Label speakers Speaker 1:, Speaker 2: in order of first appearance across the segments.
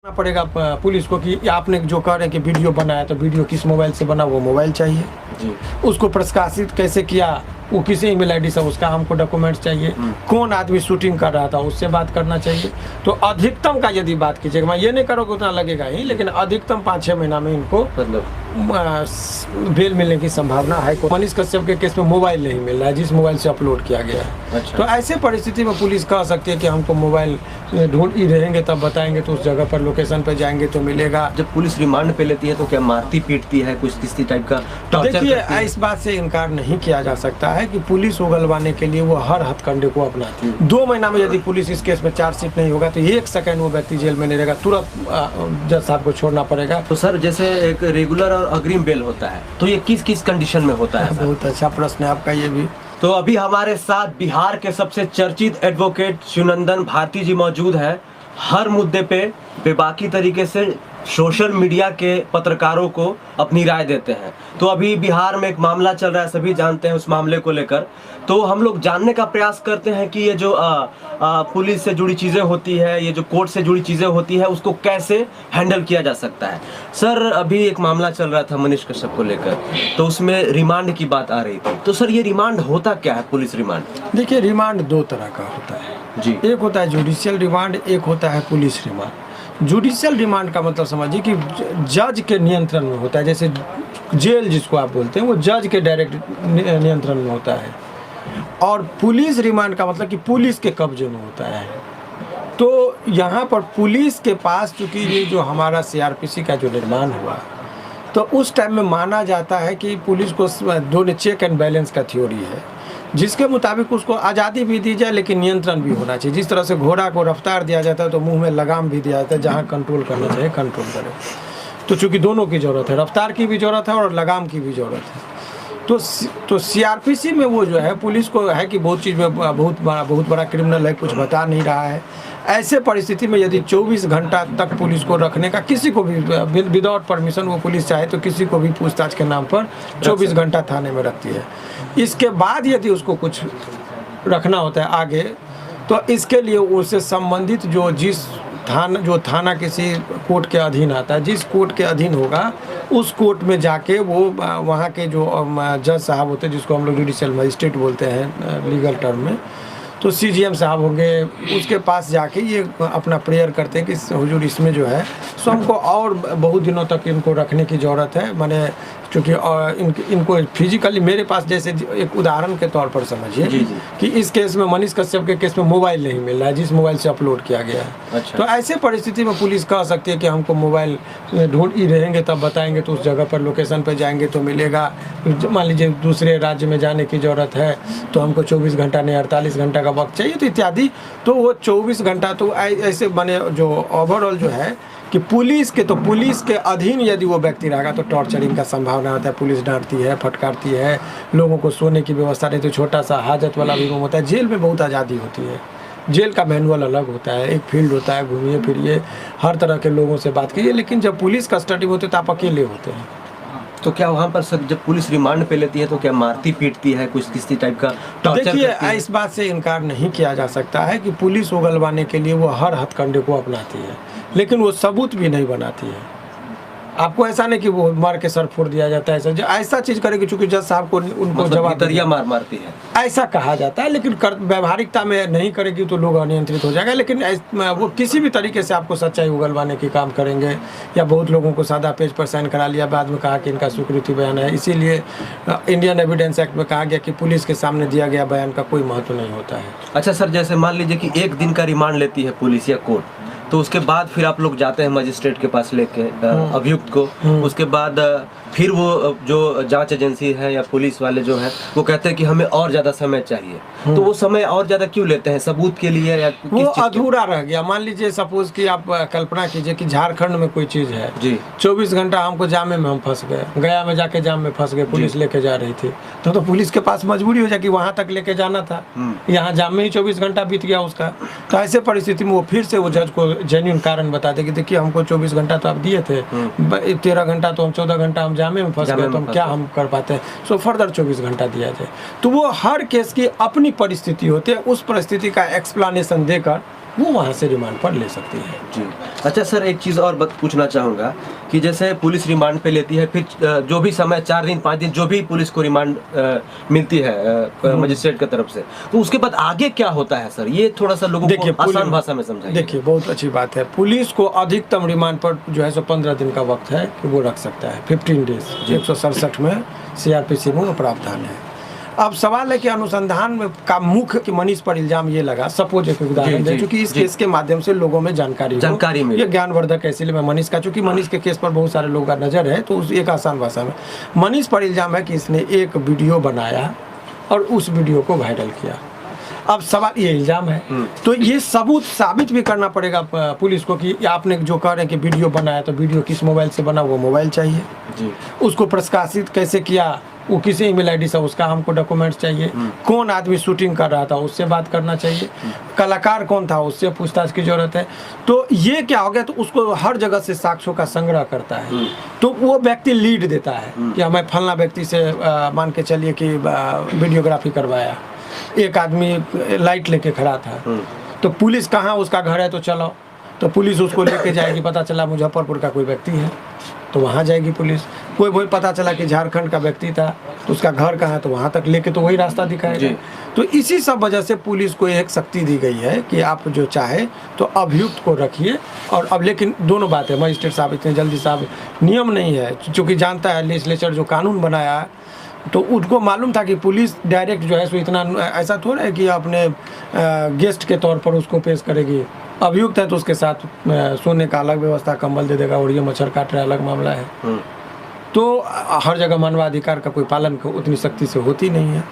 Speaker 1: करना पड़ेगा पुलिस को कि आपने जो कह रहे हैं कि वीडियो बनाया तो वीडियो किस मोबाइल से बना, वो मोबाइल चाहिए जी। उसको प्रकाशित कैसे किया, वो किसी ईमेल आईडी से, उसका हमको डॉक्यूमेंट्स चाहिए। कौन आदमी शूटिंग कर रहा था उससे बात करना चाहिए। तो अधिकतम का यदि बात कीजिएगा, मैं ये नहीं करोगे उतना लगेगा ही, लेकिन अधिकतम 5-6 महीना में इनको बेल मिलने की संभावना है। मनीष कश्यप के केस में मोबाइल नहीं मिल रहा है जिस मोबाइल से अपलोड किया गया है। अच्छा। तो ऐसे परिस्थिति में पुलिस कह सकती है कि हमको मोबाइल ढूंढ ही रहेंगे तब बताएंगे, तो उस जगह पर लोकेशन पे जाएंगे तो मिलेगा।
Speaker 2: जब पुलिस रिमांड पे लेती है तो क्या मारती पीटती है, कुछ किसी टाइप का टॉर्चर?
Speaker 1: देखिए, इस बात से इनकार नहीं किया जा सकता है कि पुलिस उगलवाने के लिए वो हर हथकंडे को अपनाती है। 2 महीना में यदि पुलिस इस केस में चार्जशीट नहीं होगा तो 1 सेकंड वो व्यक्ति जेल में नहीं रहेगा, तुरंत जज साहब को छोड़ना पड़ेगा।
Speaker 2: तो सर, जैसे एक रेगुलर और अग्रिम बेल होता है तो ये किस किस कंडीशन में होता है?
Speaker 1: बहुत अच्छा प्रश्न है आपका ये भी।
Speaker 2: तो अभी हमारे साथ बिहार के सबसे चर्चित एडवोकेट शिवनंदन भारती जी मौजूद हैं। हर मुद्दे पे बेबाकी तरीके से सोशल मीडिया के पत्रकारों को अपनी राय देते हैं। तो अभी बिहार में एक मामला चल रहा है, सभी जानते हैं उस मामले को लेकर। तो हम लोग जानने का प्रयास करते हैं कि ये जो पुलिस से जुड़ी चीज़ें होती है, ये जो कोर्ट से जुड़ी चीज़ें होती है, उसको कैसे हैंडल किया जा सकता है। सर, अभी एक मामला चल रहा था मनीष कश्यप को लेकर, तो उसमें रिमांड की बात आ रही थी। तो सर, ये रिमांड होता क्या है, पुलिस रिमांड?
Speaker 1: देखिए, रिमांड 2 तरह का होता है
Speaker 2: जी।
Speaker 1: एक होता है जुडिशियल रिमांड, एक होता है पुलिस रिमांड। जुडिशियल रिमांड का मतलब समझिए कि जज के नियंत्रण में होता है, जैसे जेल जिसको आप बोलते हैं वो जज के डायरेक्ट नियंत्रण में होता है। और पुलिस रिमांड का मतलब कि पुलिस के कब्जे में होता है। तो यहाँ पर पुलिस के पास, चूँकि ये जो हमारा सीआरपीसी का जो निर्माण हुआ, तो उस टाइम में माना जाता है कि पुलिस को दोनों चेक एंड बैलेंस का थ्योरी है, जिसके मुताबिक उसको आज़ादी भी दी जाए लेकिन नियंत्रण भी होना चाहिए। जिस तरह से घोड़ा को रफ्तार दिया जाता है तो मुंह में लगाम भी दिया जाता है, जहाँ कंट्रोल करना चाहिए कंट्रोल करे। तो चूँकि दोनों की ज़रूरत है, रफ्तार की भी ज़रूरत है और लगाम की भी ज़रूरत है। तो सीआरपीसी में वो जो है पुलिस को है कि बहुत चीज़ में बहुत बड़ा क्रिमिनल है, कुछ बता नहीं रहा है। ऐसे परिस्थिति में यदि 24 घंटा तक पुलिस को रखने का, किसी को भी विदाउट परमिशन वो पुलिस चाहे तो किसी को भी पूछताछ के नाम पर 24 घंटा थाने में रखती है। इसके बाद यदि उसको कुछ रखना होता है आगे, तो इसके लिए उससे संबंधित जो थाना किसी कोर्ट के अधीन आता है, जिस कोर्ट के अधीन होगा उस कोर्ट में जाके वो वहाँ के जो जज साहब होते हैं, जिसको हम लोग जुडिशियल मजिस्ट्रेट बोलते हैं लीगल टर्म में, तो सीजीएम साहब होंगे, उसके पास जाके ये अपना प्रेयर करते हैं कि हुजूर इसमें जो है सो हमको और बहुत दिनों तक इनको रखने की ज़रूरत है। मैंने क्योंकि इनको फिजिकली मेरे पास, जैसे एक उदाहरण के तौर पर समझिए कि इस केस में मनीष कश्यप के केस में मोबाइल नहीं मिल रहा है जिस मोबाइल से अपलोड किया गया है। अच्छा। तो ऐसे परिस्थिति में पुलिस कह सकती है कि हमको मोबाइल ढूंढ ही रहेंगे तब बताएंगे, तो उस जगह पर लोकेशन पर जाएंगे तो मिलेगा। मान लीजिए दूसरे राज्य में जाने की ज़रूरत है तो हमको 24 घंटा नहीं 48 घंटा का वक्त चाहिए, तो इत्यादि। तो वो 24 घंटा तो ऐसे बने जो ओवरऑल जो है कि पुलिस के अधीन यदि वो व्यक्ति रहेगा तो टॉर्चरिंग का संभावना होता है। पुलिस डांटती है, फटकारती है, लोगों को सोने की व्यवस्था नहीं, तो छोटा सा हाजत वाला भी रूम होता है। जेल में बहुत आज़ादी होती है, जेल का मैनुअल अलग होता है, एक फील्ड होता है, घूमिए फिरिए, हर तरह के लोगों से बात कीजिए। लेकिन जब पुलिस कस्टडी में होते तो आप अकेले होते हैं।
Speaker 2: तो क्या वहाँ पर सर जब पुलिस रिमांड पे लेती है तो क्या मारती पीटती है, कुछ किसी टाइप का टॉर्चर?
Speaker 1: देखिए, इस बात से इनकार नहीं किया जा सकता है कि पुलिस उगलवाने के लिए वो हर हथकंडे को अपनाती है, लेकिन वो सबूत भी नहीं बनाती है। आपको ऐसा नहीं कि वो मार के सर फोड़ दिया जाता है, ऐसा चीज़ करेगी चूँकि जज साहब को उनको जवाब
Speaker 2: दरिया मारती है,
Speaker 1: ऐसा कहा जाता है। लेकिन व्यवहारिकता में नहीं करेगी तो लोग अनियंत्रित हो जाएगा। लेकिन वो किसी भी तरीके से आपको सच्चाई उगलवाने की काम करेंगे। या बहुत लोगों को सादा पेज पर साइन करा लिया, बाद में कहा कि इनका स्वीकृति बयान है। इसीलिए इंडियन एविडेंस एक्ट में कहा गया कि पुलिस के सामने दिया गया बयान का कोई महत्व नहीं होता है।
Speaker 2: अच्छा सर, जैसे मान लीजिए कि 1 दिन का रिमांड लेती है पुलिस या कोर्ट, तो उसके बाद फिर आप लोग जाते हैं मजिस्ट्रेट के पास लेके अभियुक्त को। उसके बाद फिर वो जो जांच एजेंसी है या पुलिस वाले जो हैं वो कहते हैं कि हमें और ज़्यादा समय चाहिए। तो वो समय और ज़्यादा क्यों लेते हैं, सबूत के लिए या
Speaker 1: वो अधूरा रह गया? मान लीजिए सपोज कि आप कल्पना कीजिए कि झारखंड में कोई चीज़ है जी, 24 घंटा हमको जामे में हम फंस गए, गया में जाके जाम में फंस गए, पुलिस लेके जा रही थी, तो पुलिस के पास मजबूरी हो जाए कि वहाँ तक लेके जाना था, यहाँ जाम में ही 24 घंटा बीत गया उसका। तो ऐसे परिस्थिति में वो फिर से वो जज को जेन्युइन कारण बताते कि देखिए हमको 24 घंटा तो आप दिए थे, 13 घंटा तो हम 14 घंटा हम जामे में फंस गए, तो हम क्या हम कर पाते हैं, सो फर्दर 24 घंटा दिया जाए। तो वो हर केस की अपनी परिस्थिति होती है, उस परिस्थिति का एक्सप्लेनेशन देकर वो वहाँ से रिमांड पर ले सकती है।
Speaker 2: जी। अच्छा सर, एक चीज़ और पूछना चाहूँगा कि जैसे पुलिस रिमांड पे लेती है, फिर जो भी समय 4 दिन 5 दिन जो भी पुलिस को रिमांड मिलती है मजिस्ट्रेट की तरफ से, तो उसके बाद आगे क्या होता है सर? ये थोड़ा सा लोगों को आसान भाषा में समझाइए।
Speaker 1: देखिए, बहुत अच्छी बात है। पुलिस को अधिकतम रिमांड पर जो है सो 15 दिन का वक्त है कि वो रख सकता है, 15 डेज 167 में CRPC में वो प्रावधान है। अब सवाल है कि अनुसंधान में का मुख्य कि मनीष पर इल्जाम ये लगा, सपोज एक उदाहरण दें, क्योंकि इस केस के माध्यम से लोगों में जानकारी मिले, ये ज्ञानवर्धक है, इसलिए मैं मनीष का, चूंकि मनीष के केस पर बहुत सारे लोगों का नजर है, तो उस एक आसान भाषा में मनीष पर इल्जाम है कि इसने एक वीडियो बनाया और उस वीडियो को वायरल किया। अब सवाल ये इल्जाम है, तो ये सबूत साबित भी करना पड़ेगा पुलिस को कि आपने जो कह रहे हैं कि वीडियो बनाया, तो वीडियो किस मोबाइल से बना, वो मोबाइल चाहिए जी। उसको प्रकाशित कैसे किया, वो किसी ईमेल आईडी से, उसका हमको डॉक्यूमेंट्स चाहिए। कौन आदमी शूटिंग कर रहा था, उससे बात करना चाहिए। कलाकार कौन था, उससे पूछताछ की जरूरत है। तो ये क्या हो गया, तो उसको हर जगह से साक्ष्यों का संग्रह करता है, तो वो व्यक्ति लीड देता है कि हमें फलना व्यक्ति से मान के चलिए कि वीडियोग्राफी करवाया, एक आदमी लाइट लेके खड़ा था, तो पुलिस कहाँ उसका घर है, तो चलो, तो पुलिस उसको लेके जाएगी। पता चला मुजफ्फरपुर का कोई व्यक्ति है, तो वहाँ जाएगी पुलिस। कोई पता चला कि झारखंड का व्यक्ति था, तो उसका घर कहाँ है, तो वहाँ तक लेके तो वही रास्ता दिखाएगा। तो इसी सब वजह से पुलिस को एक शक्ति दी गई है कि आप जो चाहे तो अभियुक्त को रखिए। और अब लेकिन दोनों बात है, मजिस्ट्रेट साहब इतने जल्दी साहब नियम नहीं है, क्योंकि जानता है लेजिस्लेचर जो कानून बनाया है, तो उनको मालूम था कि पुलिस डायरेक्ट जो है सो इतना ऐसा थोड़ा है कि अपने गेस्ट के तौर पर उसको पेश करेगी। अभियुक्त है तो उसके साथ सोने का अलग व्यवस्था, कंबल दे देगा, और ये मच्छर काट रहा है, अलग मामला है। तो हर जगह मानवाधिकार का कोई पालन उतनी सख्ती से होती नहीं है,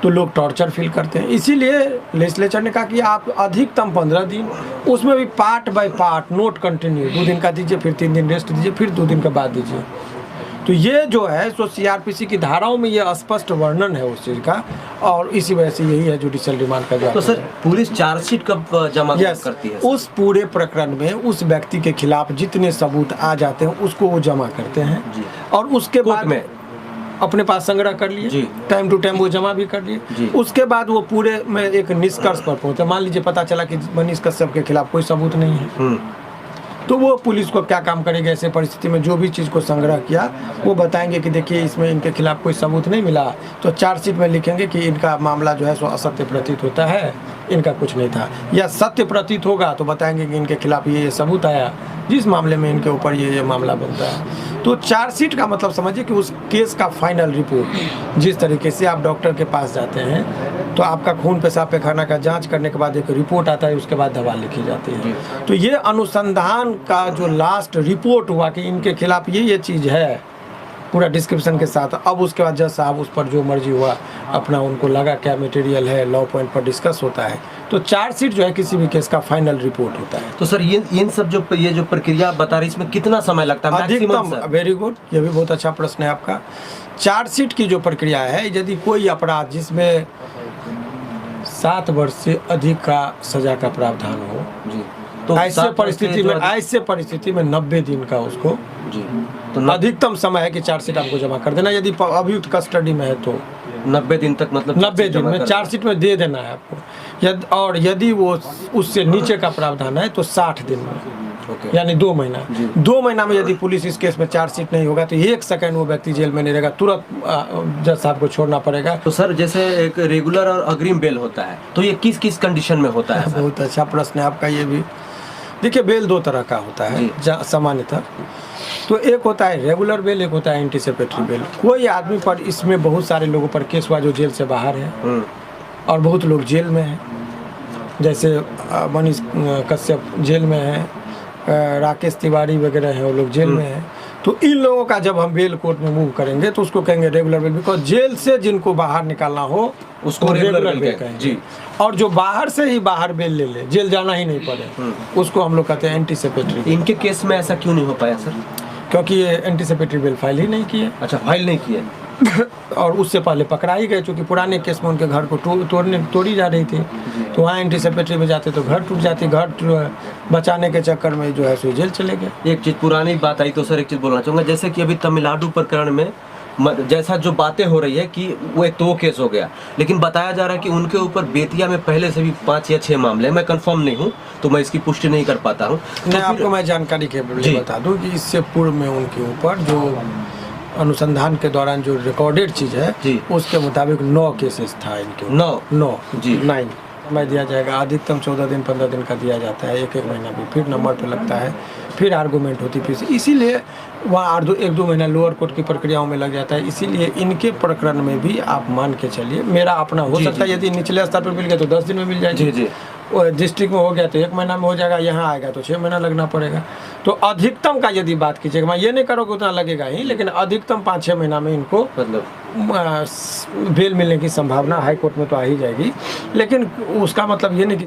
Speaker 1: तो लोग टॉर्चर फील करते हैं। इसीलिए लेजिस्लेचर ने कहा कि आप अधिकतम 15 दिन, उसमें भी part by part, note continue, 2 दिन का दीजिए, फिर 3 दिन रेस्ट दीजिए, फिर 2 दिन के बाद दीजिए। तो ये जो है सो CRPC की धाराओं में ये स्पष्ट वर्णन है उस चीज़ का, और इसी वजह से यही है जुडिशियल रिमांड का जो।
Speaker 2: तो सर पुलिस चार्जशीट कब जमा करती है?
Speaker 1: उस पूरे प्रकरण में उस व्यक्ति के खिलाफ जितने सबूत आ जाते हैं उसको वो जमा करते हैं जी। और उसके बाद में अपने पास संग्रह कर लिए, टाइम टू टाइम वो जमा भी कर लिए। उसके बाद वो पूरे में एक निष्कर्ष पर पहुंचे। मान लीजिए पता चला कि मनीष कश्यप के खिलाफ कोई सबूत नहीं है, तो वो पुलिस को क्या काम करेगा ऐसे परिस्थिति में, जो भी चीज़ को संग्रह किया वो बताएंगे कि देखिए इसमें इनके खिलाफ कोई सबूत नहीं मिला, तो चार्जशीट में लिखेंगे कि इनका मामला जो है सो असत्य प्रतीत होता है, इनका कुछ नहीं था। या सत्य प्रतीत होगा तो बताएंगे कि इनके खिलाफ ये सबूत आया, जिस मामले में इनके ऊपर ये मामला बनता है। तो चार्जशीट का मतलब समझिए कि उस केस का फाइनल रिपोर्ट। जिस तरीके से आप डॉक्टर के पास जाते हैं तो आपका खून पेशाब पैखाना का जांच करने के बाद एक रिपोर्ट आता है, उसके बाद दवा लिखी जाती है। तो ये अनुसंधान का जो लास्ट रिपोर्ट हुआ कि इनके खिलाफ ये चीज़ है, पूरा डिस्क्रिप्शन के साथ, अब उसके बाद जज साहब उस पर जो मर्जी हुआ अपना उनको लगा क्या मटेरियल है, लॉ पॉइंट पर डिस्कस होता है। तो चार्जशीट जो है किसी भी केस का फाइनल रिपोर्ट होता है।
Speaker 2: तो सर ये सब जो ये जो प्रक्रिया आप बता रही है, इसमें कितना समय लगता है?
Speaker 1: अधिकतम, वेरी गुड, ये भी बहुत अच्छा प्रश्न है आपका। चार्जशीट की जो प्रक्रिया है, यदि कोई अपराध जिसमें 7 वर्ष से अधिक का सजा का प्रावधान हो जी, तो ऐसे परिस्थिति में 90 दिन का उसको जी, तो अधिकतम समय है कि चार्जशीट आपको जमा कर देना। यदि अभियुक्त कस्टडी में है तो
Speaker 2: 90 दिन तक, मतलब
Speaker 1: 90 दिन में चार्जशीट में दे देना है आपको। और यदि वो उससे नीचे का प्रावधान है तो 60 दिन में, यानी 2 महीना। 2 महीना में यदि पुलिस इस केस में चार्जशीट नहीं होगा तो 1 सेकंड वो व्यक्ति जेल में नहीं रहेगा, तुरंत जज साहब को छोड़ना पड़ेगा।
Speaker 2: तो सर जैसे एक रेगुलर और अग्रिम बेल होता है, तो ये किस किस कंडीशन में होता है?
Speaker 1: बहुत अच्छा प्रश्न है आपका ये भी। देखिए, बेल 2 तरह का होता है सामान्यतः। तो एक होता है रेगुलर बेल, एक होता है एंटीसिपेटरी बेल। कोई आदमी पर, इसमें बहुत सारे लोगों पर केस हुआ जो जेल से बाहर है और बहुत लोग जेल में हैं, जैसे मनीष कश्यप जेल में है, राकेश तिवारी वगैरह हैं, वो लोग जेल में हैं। तो इन लोगों का जब हम बेल कोर्ट में मूव करेंगे तो उसको कहेंगे रेगुलर बेल, बिकॉज जेल से जिनको बाहर निकालना हो उसको रेगुलर बेल कहेंगे जी। और जो बाहर से ही बाहर बेल ले ले, जेल जाना ही नहीं पड़े, उसको हम लोग कहते हैं एंटीसिपेटरी।
Speaker 2: इनके केस में ऐसा क्यों नहीं हो पाया सर?
Speaker 1: क्योंकि ये एंटीसिपेटरी बेल फाइल ही नहीं किए।
Speaker 2: अच्छा, फाइल नहीं किए
Speaker 1: और उससे पहले पकड़ा ही गए, क्योंकि पुराने केस में उनके घर को तोड़ी जा रही थी, तो वहाँ एंटीसिपेटरी में जाते तो घर टूट जाती। घर बचाने के चक्कर में जो है सो जेल चले गए।
Speaker 2: एक चीज़ पुरानी बात आई तो सर एक चीज़ बोलना चाहूँगा, जैसे कि अभी तमिलनाडु प्रकरण में जैसा जो बातें हो रही है कि वो एक तो वो केस हो गया, लेकिन बताया जा रहा है कि उनके ऊपर बेतिया में पहले से भी 5 या 6 मामले हैं। मैं कंफर्म नहीं हूँ तो मैं इसकी पुष्टि नहीं कर पाता हूँ।
Speaker 1: मैं आपको मैं जानकारी के
Speaker 2: जी।
Speaker 1: लिए बता दूं कि इससे पूर्व में उनके ऊपर जो अनुसंधान के दौरान जो रिकॉर्डेड चीज़ है
Speaker 2: जी।
Speaker 1: उसके मुताबिक 9 केसेस था इनके ऊपर।
Speaker 2: 9
Speaker 1: जी 9 समय दिया जाएगा, अधिकतम 14 दिन 15 दिन का दिया जाता है, एक महीना भी, फिर नंबर पे लगता है, फिर आर्गूमेंट होती फिर से, इसीलिए वहाँ 1-2 महीना लोअर कोर्ट की प्रक्रियाओं में लग जाता है। इसीलिए इनके प्रकरण में भी आप मान के चलिए, मेरा अपना हो
Speaker 2: जी,
Speaker 1: सकता है
Speaker 2: जी,
Speaker 1: यदि निचले स्तर पर मिल गया तो 10 दिन में मिल जाएगी।
Speaker 2: जी।
Speaker 1: डिस्ट्रिक्ट में हो गया तो 1 महीना में हो जाएगा, यहाँ आएगा तो 6 महीना लगना पड़ेगा। तो अधिकतम का यदि बात कीजिएगा, मैं ये नहीं करोगे उतना लगेगा ही, लेकिन अधिकतम 5-6 महीना में इनको
Speaker 2: मतलब
Speaker 1: बेल मिलने की संभावना हाई कोर्ट में तो आ ही जाएगी। लेकिन उसका मतलब ये नहीं कि